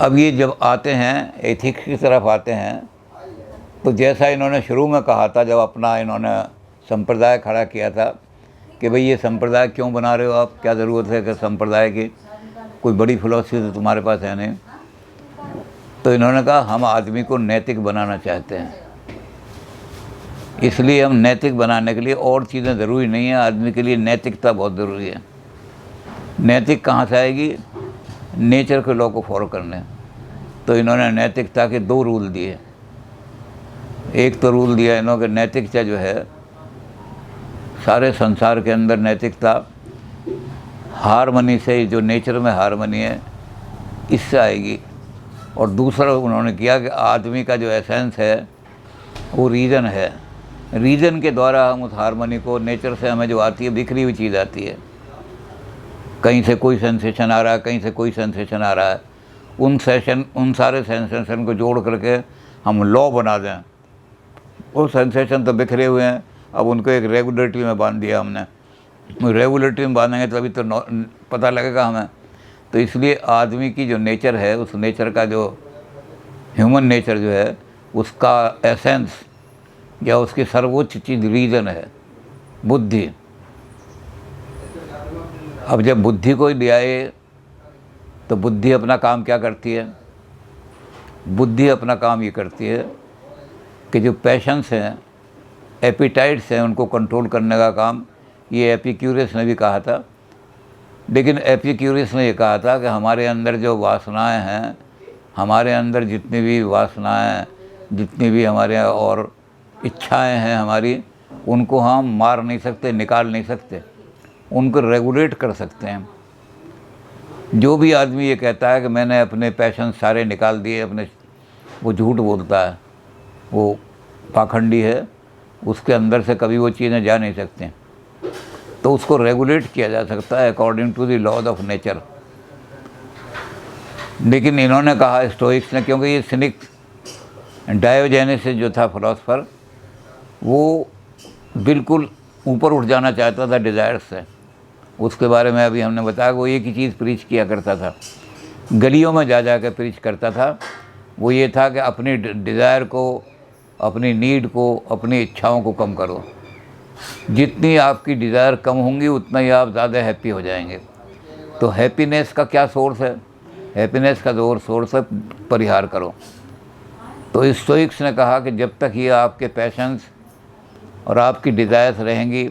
अब ये जब आते हैं एथिक्स की तरफ आते हैं, तो जैसा इन्होंने शुरू में कहा था, जब अपना इन्होंने संप्रदाय खड़ा किया था कि भाई ये संप्रदाय क्यों बना रहे हो आप, क्या ज़रूरत है कि संप्रदाय की, कोई बड़ी फिलॉसफी तो तुम्हारे पास है नहीं। तो इन्होंने कहा हम आदमी को नैतिक बनाना चाहते हैं, इसलिए हम नैतिक बनाने के लिए और चीज़ें ज़रूरी नहीं है, आदमी के लिए नैतिकता बहुत ज़रूरी है। नैतिक कहाँ से आएगी? नेचर के लॉ को फॉलो करने। तो इन्होंने नैतिकता के 2 रूल दिए। एक तो रूल दिया इन्होंने कि नैतिकता जो है सारे संसार के अंदर नैतिकता हारमनी से, जो नेचर में हारमनी है, इससे आएगी। और दूसरा उन्होंने किया कि आदमी का जो एसेंस है वो रीज़न है, रीज़न के द्वारा हम उस हारमोनी को, नेचर से हमें जो आती है बिखरी हुई चीज़ आती है, कहीं से कोई सेंसेशन आ रहा है, कहीं से कोई सेंसेशन आ रहा है, उन सारे सेंसेशन को जोड़ करके हम लॉ बना दें। वो सेंसेशन तो बिखरे हुए हैं, अब उनको एक रेगुलेटरी में बांध दिया हमने। रेगुलेटरी में बांधेंगे तभी तो पता लगेगा हमें। तो इसलिए आदमी की जो नेचर है, उस नेचर का जो ह्यूमन नेचर जो है, उसका एसेंस या उसकी सर्वोच्च चीज़ रीज़न है, बुद्धि। अब जब बुद्धि को ले आए तो बुद्धि अपना काम क्या करती है? बुद्धि अपना काम ये करती है कि जो पैशंस हैं, एपिटाइट्स हैं, उनको कंट्रोल करने का काम ये एपिक्यूरियस ने भी कहा था। लेकिन एपिक्यूरियस ने ये कहा था कि हमारे अंदर जो वासनाएं हैं, हमारे अंदर जितनी भी वासनाएं, जितनी भी हमारे और इच्छाएं हैं हमारी, उनको हम मार नहीं सकते, निकाल नहीं सकते, उनको रेगुलेट कर सकते हैं। जो भी आदमी ये कहता है कि मैंने अपने पैशन सारे निकाल दिए अपने, वो झूठ बोलता है, वो पाखंडी है, उसके अंदर से कभी वो चीज़ें जा नहीं सकती। तो उसको रेगुलेट किया जा सकता है according to the laws of nature. लेकिन इन्होंने कहा, स्टोइक्स ने, क्योंकि ये सिनिक्स, डायोजेनेसिस जो था फिलोसफर, वो बिल्कुल ऊपर उठ जाना चाहता था डिज़ायर्स से। उसके बारे में अभी हमने बताया, वो एक ही चीज़ प्रीच किया करता था, गलियों में जा कर प्रीच करता था। वो ये था कि अपनी डिज़ायर को, अपनी नीड को, अपनी इच्छाओं को कम करो। जितनी आपकी डिज़ायर कम होंगी उतना ही आप ज़्यादा हैप्पी हो जाएंगे। तो हैप्पीनेस का क्या सोर्स है? हैप्पीनेस का जो सोर्स है, परिहार करो। तो स्टोइक्स ने कहा कि जब तक ये आपके पैशंस और आपकी डिज़ायर्स रहेंगी,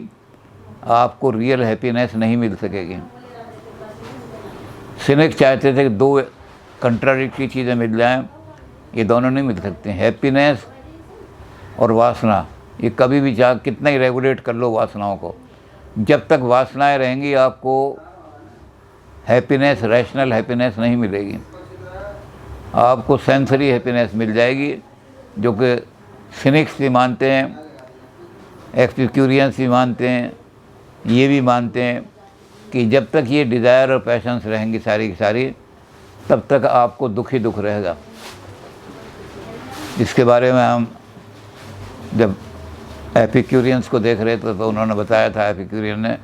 आपको रियल हैप्पीनेस नहीं मिल सकेगी। सिनिक चाहते थे कि 2 कंट्राडिक्टरी चीज़ें मिल जाएं, ये दोनों नहीं मिल सकती। हैप्पीनेस और वासना, ये कभी भी चाहे कितना ही रेगुलेट कर लो वासनाओं को, जब तक वासनाएं रहेंगी आपको हैप्पीनेस, रैशनल हैप्पीनेस नहीं मिलेगी। आपको सेंसरी हैप्पीनेस मिल जाएगी, जो कि सिनिक्स भी मानते हैं, एपिक्यूरियंस भी मानते हैं, ये भी मानते हैं कि जब तक ये डिज़ायर और पैशंस रहेंगी सारी की सारी, तब तक आपको दुख ही दुख रहेगा। इसके बारे में हम जब एपिक्यूरियंस को देख रहे थे तो उन्होंने बताया था, एपिक्यूरियन ने,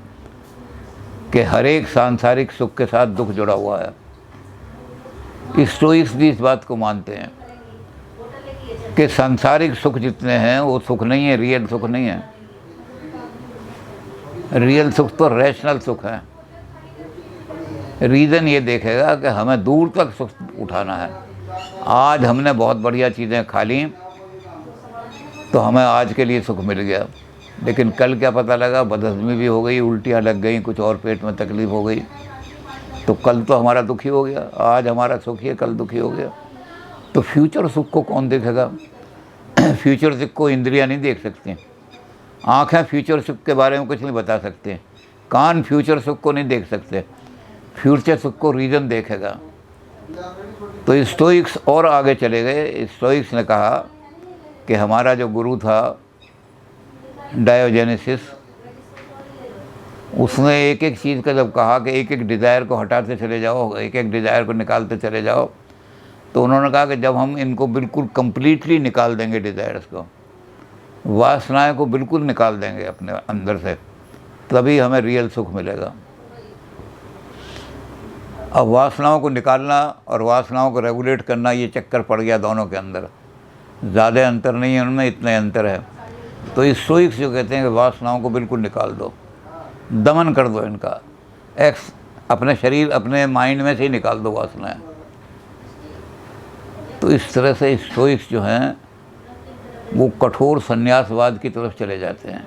कि हर एक सांसारिक सुख के साथ दुख जुड़ा हुआ है। स्टोइक्स भी इस बात को मानते हैं कि सांसारिक सुख जितने हैं वो सुख नहीं है, रियल सुख नहीं है। रियल सुख तो रैशनल सुख है। रीज़न ये देखेगा कि हमें दूर तक सुख उठाना है। आज हमने बहुत बढ़िया चीज़ें खा ली तो हमें आज के लिए सुख मिल गया, लेकिन कल क्या पता लगा, बदहज़मी भी हो गई, उल्टियाँ लग गई, कुछ और पेट में तकलीफ़ हो गई, तो कल तो हमारा दुखी हो गया। आज हमारा सुखी है, कल दुखी हो गया। तो फ्यूचर सुख को कौन देखेगा? फ्यूचर सुख को इंद्रियां नहीं देख सकती। आँखें फ्यूचर सुख के बारे में कुछ नहीं बता सकते, कान फ्यूचर सुख को नहीं देख सकते। फ्यूचर सुख को रीज़न देखेगा। तो स्टोइक्स और आगे चले गए। स्टोइक्स ने कहा कि हमारा जो गुरु था डायोजेनेसिस, उसने एक एक चीज़ का जब कहा कि एक एक डिज़ायर को हटाते चले जाओ, एक एक डिज़ायर को निकालते चले जाओ, तो उन्होंने कहा कि जब हम इनको बिल्कुल कंप्लीटली निकाल देंगे, डिज़ायर्स को, वासनाएं को बिल्कुल निकाल देंगे अपने अंदर से, तभी हमें रियल सुख मिलेगा। अब वासनाओं को निकालना और वासनाओं को रेगुलेट करना, ये चक्कर पड़ गया दोनों के अंदर। ज़्यादा अंतर नहीं है उनमें, इतने अंतर है। तो इस स्टोइक्स जो कहते हैं कि वासनाओं को बिल्कुल निकाल दो, दमन कर दो इनका, अपने शरीर अपने माइंड में से ही निकाल दो वासनाएं। तो इस तरह से स्टोइक्स जो हैं वो कठोर संन्यासवाद की तरफ चले जाते हैं।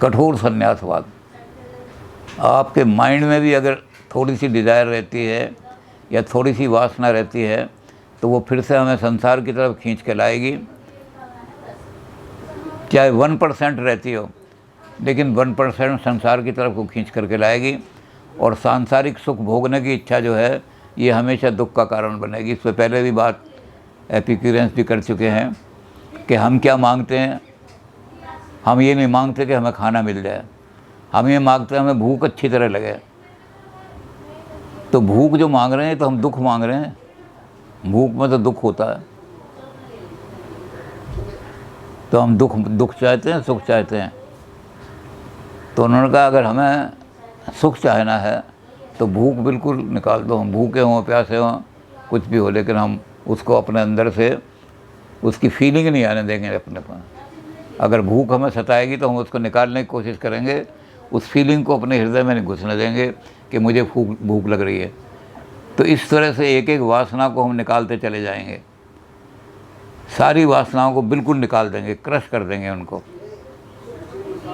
कठोर संन्यासवाद, आपके माइंड में भी अगर थोड़ी सी डिज़ायर रहती है या थोड़ी सी वासना रहती है तो वो फिर से हमें संसार की तरफ खींच के लाएगी। चाहे 1% रहती हो, लेकिन 1% संसार की तरफ को खींच करके लाएगी। और सांसारिक सुख भोगने की इच्छा जो है ये हमेशा दुख का कारण बनेगी। इससे पहले भी बात एपिक्यूरियंस भी कर चुके हैं कि हम क्या मांगते हैं। हम ये नहीं मांगते कि हमें खाना मिल जाए, हम ये मांगते हैं हमें भूख अच्छी तरह लगे। तो भूख जो मांग रहे हैं तो हम दुख मांग रहे हैं। भूख में तो दुख होता है, तो हम दुख चाहते हैं, सुख चाहते हैं। तो उन्होंने कहा अगर हमें सुख चाहना है तो भूख बिल्कुल निकाल दो। हम भूखे हों, प्यासे हों, कुछ भी हो, लेकिन हम उसको अपने अंदर से उसकी फीलिंग नहीं आने देंगे अपने पास। अगर भूख हमें सताएगी तो हम उसको निकालने की कोशिश करेंगे, उस फीलिंग को अपने हृदय में नहीं घुसने देंगे कि मुझे भूख लग रही है। तो इस तरह से एक एक वासना को हम निकालते चले जाएंगे। सारी वासनाओं को बिल्कुल निकाल देंगे, क्रश कर देंगे उनको,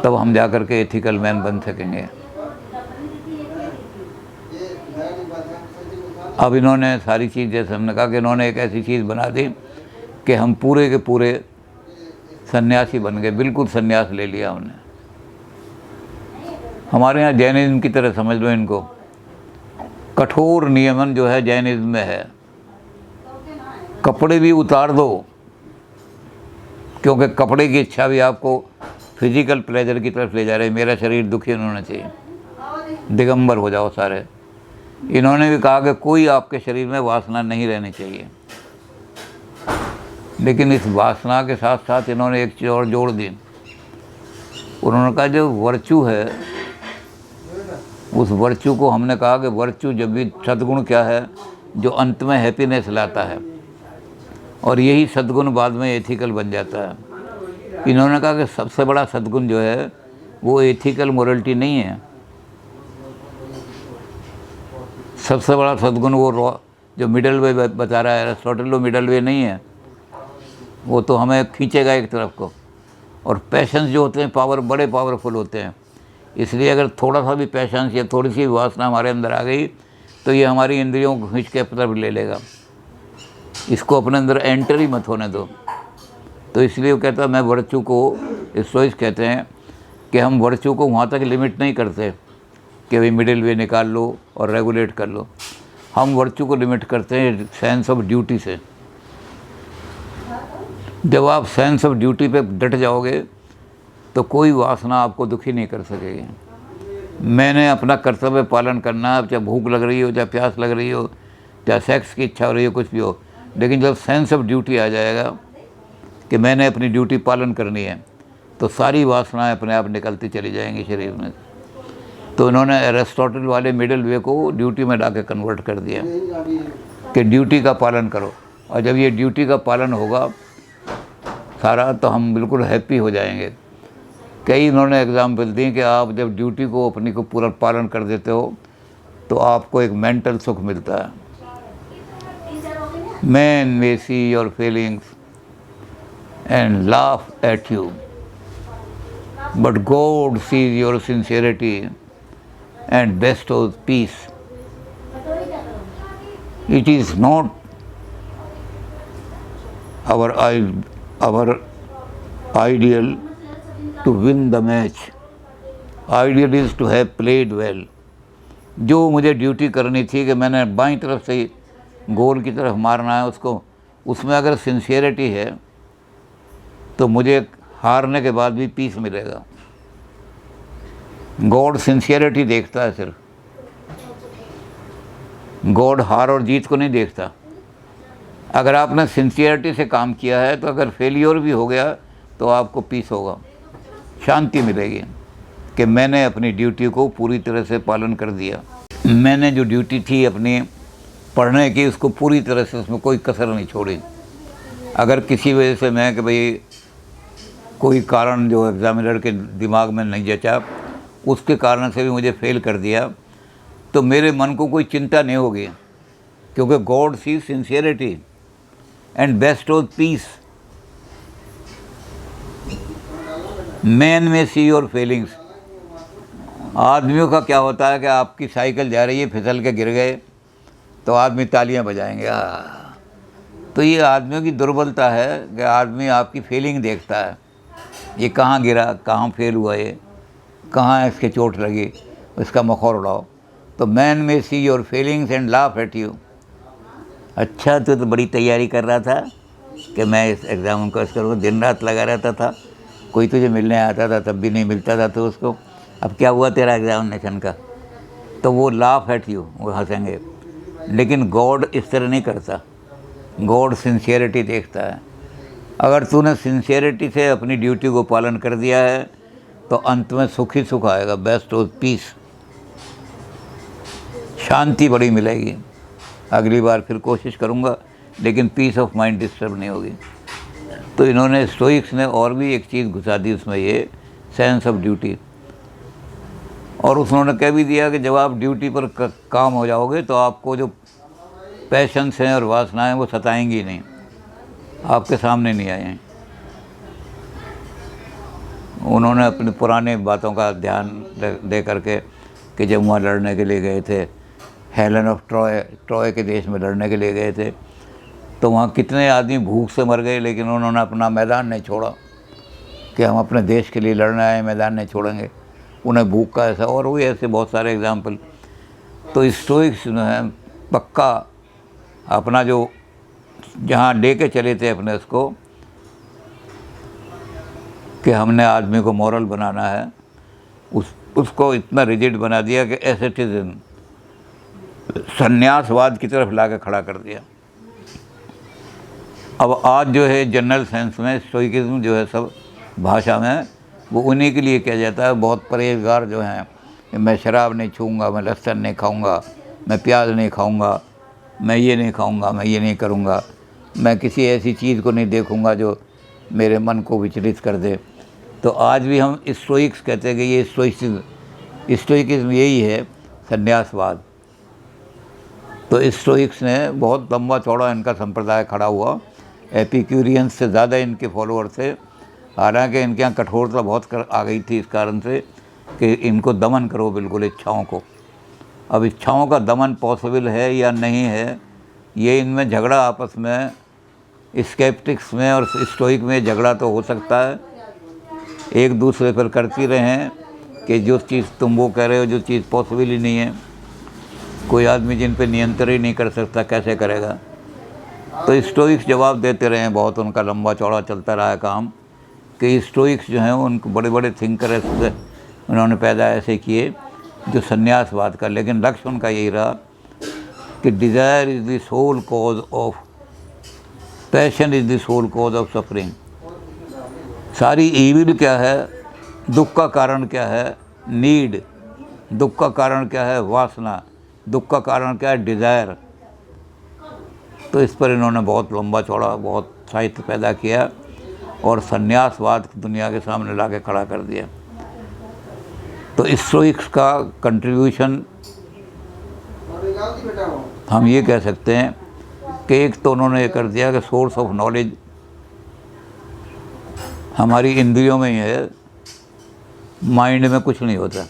तब हम जा कर के एथिकल मैन बन सकेंगे। अब इन्होंने सारी चीज़, जैसे हमने कहा कि इन्होंने एक ऐसी चीज़ बना दी कि हम पूरे के पूरे सन्यासी बन गए, बिल्कुल सन्यास ले लिया हमने। हमारे यहाँ जैनिज़्म की तरह समझ लो इनको। कठोर नियमन जो है जैनिज़्म में है। कपड़े भी उतार दो, क्योंकि कपड़े की इच्छा भी आपको फिजिकल प्लेजर की तरफ ले जा रहे हैं। मेरा शरीर दुखी नहीं होना चाहिए, दिगंबर हो जाओ सारे। इन्होंने भी कहा कि कोई आपके शरीर में वासना नहीं रहनी चाहिए। लेकिन इस वासना के साथ साथ इन्होंने एक चीज़ और जोड़ दी। उन्होंने कहा जो वर्चू है, उस वर्चू को हमने कहा कि वर्चू जब भी सद्गुण क्या है जो अंत में हैप्पीनेस लाता है, और यही सद्गुण बाद में एथिकल बन जाता है। इन्होंने कहा कि सबसे बड़ा सद्गुण जो है वो एथिकल मोरलिटी नहीं है। सबसे बड़ा सद्गुण वो जो मिडल वे बता रहा है एरिस्टोटल, वो मिडल वे नहीं है। वो तो हमें खींचेगा एक तरफ को। और पैशंस जो होते हैं बड़े पावरफुल होते हैं। इसलिए अगर थोड़ा सा भी पैशंस या थोड़ी सी वासना हमारे अंदर आ गई तो ये हमारी इंद्रियों को खींच के तरफ ले लेगा। इसको अपने अंदर एंटर ही मत होने दो। तो इसलिए वो कहता है, मैं वर्चू को, स्टोइक्स कहते हैं कि हम वर्चू को वहाँ तक लिमिट नहीं करते कि भाई मिडिल वे निकाल लो और रेगुलेट कर लो। हम वर्चू को लिमिट करते हैं सेंस ऑफ ड्यूटी से। जब आप सेंस ऑफ ड्यूटी पे डट जाओगे तो कोई वासना आपको दुखी नहीं कर सकेगी। मैंने अपना कर्तव्य पालन करना है, चाहे भूख लग रही हो, चाहे प्यास लग रही हो, चाहे सेक्स की इच्छा हो रही हो, कुछ भी हो। लेकिन जब सेंस ऑफ ड्यूटी आ जाएगा कि मैंने अपनी ड्यूटी पालन करनी है, तो सारी वासनाएं अपने आप निकलती चली जाएंगी शरीर में। तो इन्होंने एरिस्टोटल वाले मिडिल वे को ड्यूटी में ला के कन्वर्ट कर दिया कि ड्यूटी का पालन करो। और जब ये ड्यूटी का पालन होगा सारा, तो हम बिल्कुल हैप्पी हो जाएंगे। कई इन्होंने एग्जाम्पल दी कि आप जब ड्यूटी को अपनी को पूरा पालन कर देते हो तो आपको एक मेंटल सुख मिलता है। Man may see your feelings and laugh at you, but God sees your sincerity and bestows peace. It is not our ideal to win the match. Ideal is to have played well. जो मुझे duty करनी थी कि मैंने बाईं तरफ से गोल की तरफ मारना है उसको, उसमें अगर सिंसियरिटी है तो मुझे हारने के बाद भी पीस मिलेगा। गॉड सिंसियरिटी देखता है सिर्फ, गॉड हार और जीत को नहीं देखता। अगर आपने सिंसियरिटी से काम किया है तो अगर फेलियर भी हो गया तो आपको पीस होगा, शांति मिलेगी। कि मैंने अपनी ड्यूटी को पूरी तरह से पालन कर दिया। मैंने जो ड्यूटी थी अपनी पढ़ने की, उसको पूरी तरह से, उसमें कोई कसर नहीं छोड़ी। अगर किसी वजह से मैं कि भाई कोई कारण जो एग्ज़ामिनर के दिमाग में नहीं जचा, उसके कारण से भी मुझे फेल कर दिया, तो मेरे मन को कोई चिंता नहीं होगी, क्योंकि god see sincerity and best of peace. Man में सी योर फीलिंग्स। आदमियों का क्या होता है कि आपकी साइकिल जा रही है, फिसल के गिर गए तो आदमी तालियां बजाएंगे, तो ये आदमियों की दुर्बलता है कि आदमी आपकी फीलिंग देखता है, ये कहाँ गिरा, कहाँ फेल हुआ, ये कहाँ इसके चोट लगी, इसका मखौल उड़ाओ। तो मैन में see your feelings and laugh at you. अच्छा, तो बड़ी तैयारी कर रहा था कि मैं इस एग्ज़ाम को करूँगा, दिन रात लगा रहता था, कोई तुझे मिलने आता था तब भी नहीं मिलता था, तो उसको अब क्या हुआ तेरा एग्ज़ामिनेशन का, तो वो लाफ एट यू, वो हंसेंगे। लेकिन गॉड इस तरह नहीं करता, गॉड सिंसियरिटी देखता है। अगर तूने सिंसियरिटी से अपनी ड्यूटी को पालन कर दिया है तो अंत में सुख ही सुख आएगा, बेस्ट ऑफ पीस, शांति बड़ी मिलेगी। अगली बार फिर कोशिश करूँगा, लेकिन पीस ऑफ माइंड डिस्टर्ब नहीं होगी। तो इन्होंने स्टोइक्स ने और भी एक चीज़ घुसा दी उसमें, ये सेंस ऑफ ड्यूटी। और उन्होंने कह भी दिया कि जब आप ड्यूटी पर काम हो जाओगे तो आपको जो पैशंस हैं और वासनाएं वो सताएंगी नहीं, आपके सामने नहीं आए। उन्होंने अपनी पुराने बातों का ध्यान दे करके कि जब वहाँ लड़ने के लिए गए थे, हेलन ऑफ ट्रॉय के देश में लड़ने के लिए गए थे, तो वहाँ कितने आदमी भूख से मर गए, लेकिन उन्होंने अपना मैदान नहीं छोड़ा कि हम अपने देश के लिए लड़ना है, मैदान नहीं छोड़ेंगे। उन्हें भूख का ऐसा, और भी ऐसे बहुत सारे एग्जाम्पल। तो स्टोइक्स जो है पक्का अपना जो जहाँ लेके चले थे अपने उसको कि हमने आदमी को मॉरल बनाना है, उसको इतना रिजिड बना दिया कि एसेटिज्म, संन्यासवाद की तरफ ला के खड़ा कर दिया। अब आज जो है जनरल सेंस में स्टोइकिज्म जो है सब भाषा में, वो उन्हीं के लिए किया जाता है। बहुत परहेजगार जो हैं, मैं शराब नहीं छूँगा, मैं लहसुन नहीं खाऊँगा, मैं प्याज नहीं खाऊँगा, मैं ये नहीं खाऊँगा, मैं ये नहीं करूँगा, मैं किसी ऐसी चीज़ को नहीं देखूँगा जो मेरे मन को विचलित कर दे। तो आज भी हम स्टोइक्स कहते हैं कि ये स्टोइकिज्म यही है, संन्यासवाद। तो स्टोइक्स ने बहुत लंबा चौड़ा इनका संप्रदाय खड़ा हुआ, एपिक्यूरियंस से ज़्यादा इनके फॉलोअर थे। हालांकि इनके यहाँ कठोरता बहुत आ गई थी इस कारण से कि इनको दमन करो बिल्कुल इच्छाओं को। अब इच्छाओं का दमन पॉसिबल है या नहीं है, ये इनमें झगड़ा आपस में, स्केप्टिक्स में और स्टोइक में झगड़ा तो हो सकता है, एक दूसरे पर करती रहें कि जो चीज़ तुम वो कह रहे हो, जो चीज़ पॉसिबल ही नहीं है। कोई आदमी जिन पे नियंत्रण ही नहीं कर सकता कैसे करेगा। तो स्टोइक्स जवाब देते रहे, बहुत उनका लंबा चौड़ा चलता रहा है काम कि स्टोइक्स जो हैं उनको बड़े बड़े थिंकर उन्होंने पैदा ऐसे किए जो संन्यासवाद का, लेकिन लक्ष्य उनका यही रहा कि desire is the sole cause of, passion is the sole cause of suffering. सारी ईविल क्या है, दुख का कारण क्या है, नीड, दुख का कारण क्या है, वासना, दुख का कारण क्या है, डिज़ायर। तो इस पर इन्होंने बहुत लंबा चौड़ा बहुत साहित्य पैदा किया और संन्यासवाद दुनिया के सामने ला के खड़ा कर दिया। तो स्टोइक्स का कंट्रीब्यूशन हम ये कह सकते हैं कि एक तो उन्होंने ये कर दिया कि सोर्स ऑफ नॉलेज हमारी इंद्रियों में ही है, माइंड में कुछ नहीं होता।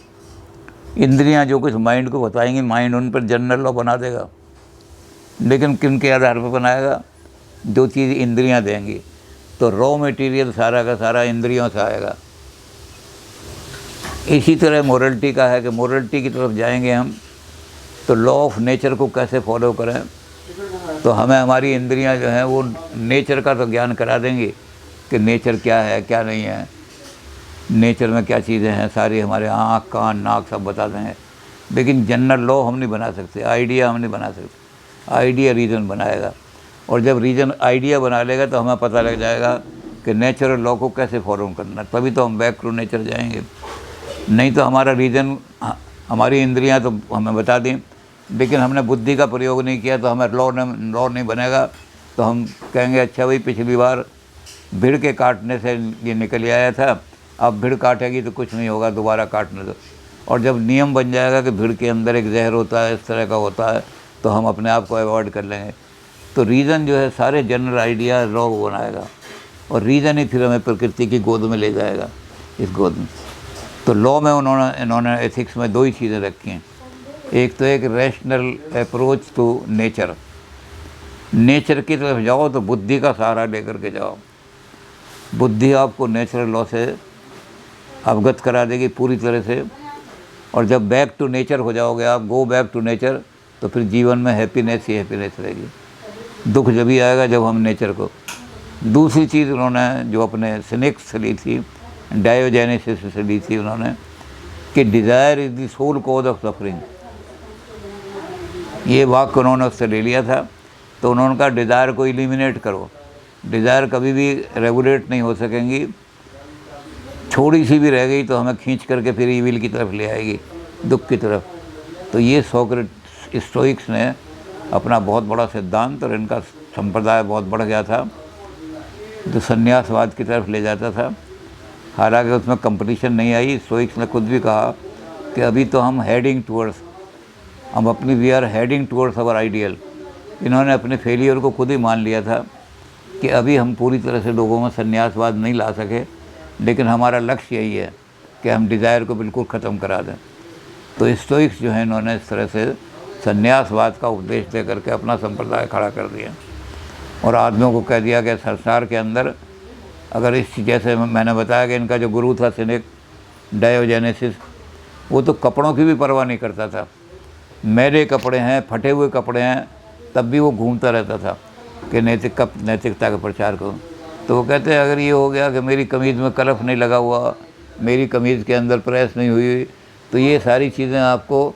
इंद्रियां जो कुछ माइंड को बताएंगी, माइंड उन पर जनरल लॉ बना देगा, लेकिन किन के आधार पर बनाएगा, जो चीज़ इंद्रियां देंगी। तो रॉ मटेरियल सारा का सारा इंद्रियों से आएगा। इसी तरह मोरलिटी का है कि मोरलिटी की तरफ जाएंगे हम तो लॉ ऑफ नेचर को कैसे फॉलो करें, तो हमें हमारी इंद्रियां जो हैं वो नेचर का तो ज्ञान करा देंगी कि नेचर क्या है क्या नहीं है, नेचर में क्या चीज़ें हैं, सारी हमारे आँख कान नाक सब बता देंगे। लेकिन जनरल लॉ हम नहीं बना सकते, आइडिया हम नहीं बना सकते। आइडिया रीज़न बनाएगा, और जब रीज़न आइडिया बना लेगा तो हमें पता लग जाएगा कि नेचुरल लॉ को कैसे फॉलो करना, तभी तो हम बैक टू नेचर जाएंगे। नहीं तो हमारा रीजन, हमारी इंद्रियां तो हमें बता दें, लेकिन हमने बुद्धि का प्रयोग नहीं किया तो हमें लॉ नहीं बनेगा। तो हम कहेंगे अच्छा भाई पिछली बार भीड़ के काटने से ये निकल आया था, अब भीड़ काटेगी तो कुछ नहीं होगा, दोबारा काटने दो। और जब नियम बन जाएगा कि भीड़ के अंदर एक जहर होता है, इस तरह का होता है, तो हम अपने आप को अवॉइड कर लेंगे। तो रीज़न जो है सारे जनरल आइडिया लॉ बनाएगा, और रीज़न ही फिर हमें प्रकृति की गोद में ले जाएगा, इस गोद में। तो लॉ में इन्होंने एथिक्स में दो ही चीज़ें रखी हैं। एक तो एक rational approach to nature, nature की तरफ जाओ तो बुद्धि का सहारा लेकर के जाओ। बुद्धि आपको नेचुरल लॉ से अवगत करा देगी पूरी तरह से। और जब बैक टू नेचर हो जाओगे आप, गो बैक टू नेचर, तो फिर जीवन में हैप्पीनेस ही हैप्पीनेस रहेगी। दुख जब ही आएगा जब हम नेचर को। दूसरी चीज़ उन्होंने जो अपने सिनेक्स से ली थी, डायोजेनेसिस से ली थी उन्होंने, कि desire is the sole cause of suffering. ये वाक्य उन्होंने उससे ले लिया था। तो उन्होंने कहा डिज़ायर को एलिमिनेट करो। डिज़ायर कभी भी रेगुलेट नहीं हो सकेंगी, थोड़ी सी भी रह गई तो हमें खींच करके फिर ईविल की तरफ ले आएगी, दुख की तरफ। तो ये स्टोइक्स ने अपना बहुत बड़ा सिद्धांत, और इनका संप्रदाय बहुत बढ़ गया था जो संन्यासवाद की तरफ ले जाता था। हालांकि उसमें कंपटीशन नहीं आई। स्टोइक्स ने खुद भी कहा कि अभी तो हम हेडिंग टूवर्ड्स, हम अपनी we are heading towards our ideal. इन्होंने अपने फेलियर को खुद ही मान लिया था कि अभी हम पूरी तरह से लोगों में संन्यासवाद नहीं ला सके, लेकिन हमारा लक्ष्य यही है कि हम डिज़ायर को बिल्कुल ख़त्म करा दें। तो स्टोइक्स जो है इन्होंने इस तरह से संन्यासवाद का उपदेश दे करके अपना संप्रदाय खड़ा कर दिया, और आदमियों को कह दिया कि संसार के अंदर अगर इस जैसे मैंने बताया कि इनका जो गुरु था सिनेक डायोजेनेसिस, वो तो कपड़ों की भी परवाह नहीं करता था। मेरे कपड़े हैं, फटे हुए कपड़े हैं, तब भी वो घूमता रहता था कि नैतिकता का प्रचार करूँ। तो वो कहते हैं अगर ये हो गया कि मेरी कमीज़ में कलफ नहीं लगा हुआ, मेरी कमीज़ के अंदर प्रेस नहीं हुई, तो ये सारी चीज़ें आपको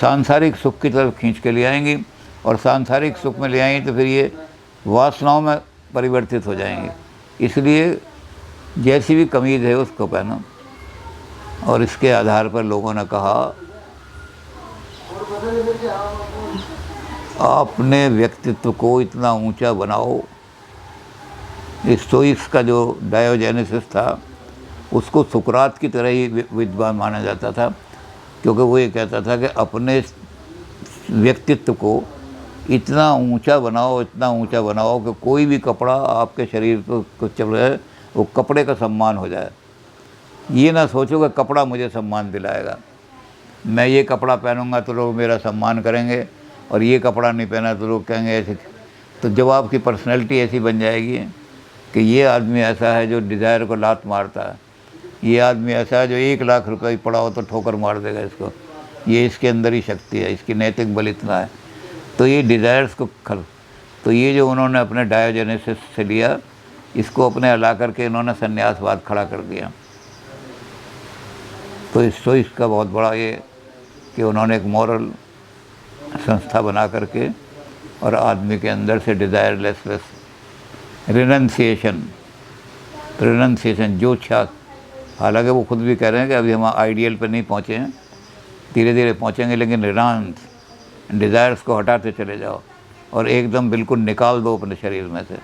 सांसारिक सुख की तरफ खींच के ले आएंगी, और सांसारिक सुख में ले आएंगी तो फिर ये वासनाओं में परिवर्तित हो जाएंगे। इसलिए जैसी भी कमीज़ है उसको पहनो। और इसके आधार पर लोगों ने कहा अपने व्यक्तित्व को इतना ऊंचा बनाओ। स्टोइक्स का जो डायोजेनेसिस था उसको सुकरात की तरह ही विद्वान माना जाता था, क्योंकि वो ये कहता था कि अपने व्यक्तित्व को इतना ऊंचा बनाओ, इतना ऊंचा बनाओ कि कोई भी कपड़ा आपके शरीर को चल रहा है वो कपड़े का सम्मान हो जाए। ये ना सोचो कि कपड़ा मुझे सम्मान दिलाएगा, मैं ये कपड़ा पहनूंगा तो लोग मेरा सम्मान करेंगे, और ये कपड़ा नहीं पहना तो लोग कहेंगे ऐसे। तो जब आपकी पर्सनैलिटी ऐसी बन जाएगी कि ये आदमी ऐसा है जो डिज़ायर को लात मारता है, ये आदमी ऐसा है जो 1 लाख रुपये पड़ा हो तो ठोकर मार देगा इसको, ये इसके अंदर ही शक्ति है, इसकी नैतिक बल इतना है। तो ये डिज़ायर्स को तो ये जो उन्होंने अपने डायोजेनेसिस से लिया, इसको अपने हला करके इन्होंने संन्यासवाद खड़ा कर दिया। तो इसका बहुत बड़ा ये कि उन्होंने एक मॉरल संस्था बना करके और आदमी के अंदर से डिज़ायरलेसनेस, रिनंसिएशन जो इच्छा, हालांकि वो खुद भी कह रहे हैं कि अभी हम आइडियल पर नहीं पहुँचे हैं, धीरे धीरे पहुँचेंगे, लेकिन रिनाउंस, डिज़ायर्स को हटाते चले जाओ और एकदम बिल्कुल निकाल दो अपने शरीर में से।